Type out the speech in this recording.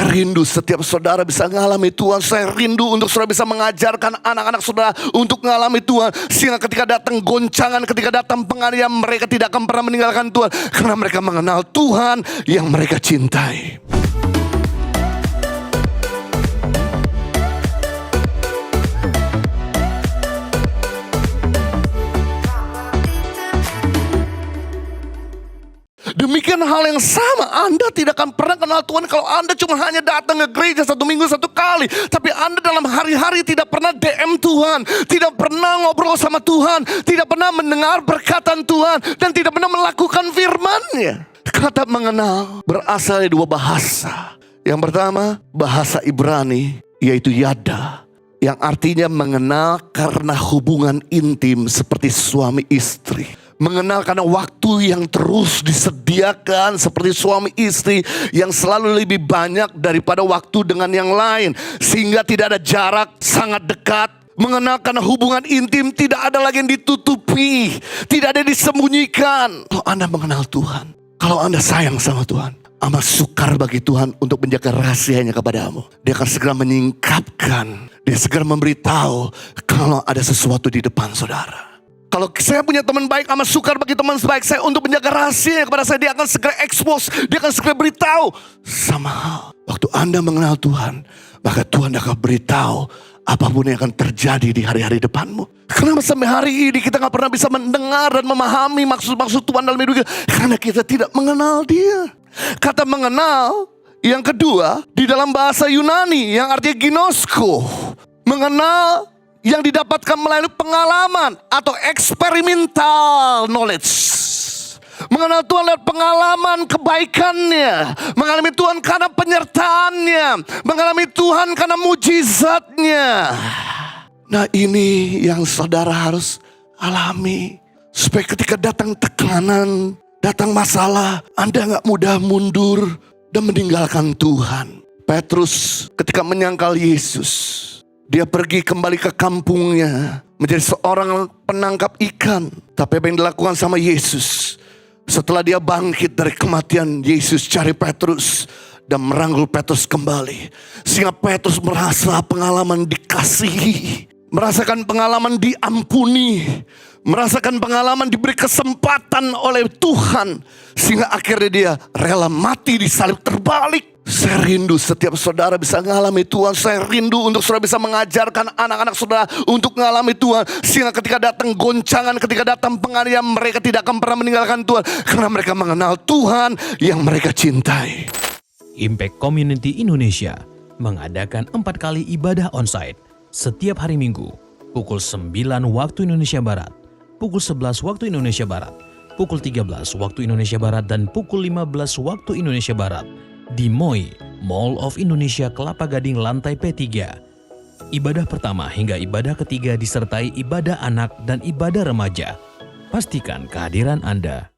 Saya rindu setiap saudara bisa mengalami Tuhan. Saya rindu untuk saudara bisa mengajarkan anak-anak saudara untuk mengalami Tuhan. Sehingga ketika datang goncangan, ketika datang penganiayaan, mereka tidak akan pernah meninggalkan Tuhan. Karena mereka mengenal Tuhan yang mereka cintai. Demikian hal yang sama, Anda tidak akan pernah kenal Tuhan kalau Anda cuma hanya datang ke gereja 1 minggu 1 kali. Tapi Anda dalam hari-hari tidak pernah DM Tuhan, tidak pernah ngobrol sama Tuhan, tidak pernah mendengar perkataan Tuhan, dan tidak pernah melakukan firman-Nya. Kata mengenal berasal dari 2 bahasa. Yang pertama, bahasa Ibrani, yaitu yada, yang artinya mengenal karena hubungan intim seperti suami istri. Mengenal karena waktu yang terus disediakan seperti suami istri yang selalu lebih banyak daripada waktu dengan yang lain. Sehingga tidak ada jarak, sangat dekat. Mengenal karena hubungan intim tidak ada lagi yang ditutupi, tidak ada yang disembunyikan. Kalau Anda mengenal Tuhan, kalau Anda sayang sama Tuhan, amat sukar bagi Tuhan untuk menjaga rahasianya kepadamu. Dia akan segera menyingkapkan, dia segera memberitahu kalau ada sesuatu di depan saudara. Kalau saya punya teman baik, amat sukar bagi teman baik saya untuk menjaga rahasia kepada saya. Dia akan segera expose, dia akan segera beritahu. Sama hal, waktu Anda mengenal Tuhan, maka Tuhan akan beritahu apapun yang akan terjadi di hari-hari depanmu. Kenapa sampai hari ini kita gak pernah bisa mendengar dan memahami maksud-maksud Tuhan dalam hidup kita? Karena kita tidak mengenal Dia. Kata mengenal yang kedua di dalam bahasa Yunani yang artinya ginosko. Mengenal yang didapatkan melalui pengalaman atau experimental knowledge. Mengenal Tuhan lewat pengalaman kebaikannya. Mengalami Tuhan karena penyertaannya. Mengalami Tuhan karena mujizatnya. Nah, ini yang saudara harus alami. Supaya ketika datang tekanan, datang masalah, Anda gak mudah mundur dan meninggalkan Tuhan. Petrus ketika menyangkal Yesus, dia pergi kembali ke kampungnya menjadi seorang penangkap ikan. Tapi apa yang dilakukan sama Yesus? Setelah dia bangkit dari kematian, Yesus cari Petrus dan merangkul Petrus kembali. Sehingga Petrus merasa pengalaman dikasihi, merasakan pengalaman diampuni, merasakan pengalaman diberi kesempatan oleh Tuhan. Sehingga akhirnya dia rela mati di salib terbalik. Saya rindu setiap saudara bisa mengalami Tuhan. Saya rindu untuk saudara bisa mengajarkan anak-anak saudara untuk mengalami Tuhan. Sehingga ketika datang goncangan, ketika datang penganiayaan, mereka tidak akan pernah meninggalkan Tuhan. Karena mereka mengenal Tuhan yang mereka cintai. Impact Community Indonesia mengadakan 4 kali ibadah onsite setiap hari Minggu. Pukul 9 waktu Indonesia Barat, pukul 11 waktu Indonesia Barat, pukul 13 waktu Indonesia Barat, dan pukul 15 waktu Indonesia Barat. Di MOI, Mall of Indonesia Kelapa Gading lantai P3. Ibadah pertama hingga ibadah ketiga disertai ibadah anak dan ibadah remaja. Pastikan kehadiran Anda.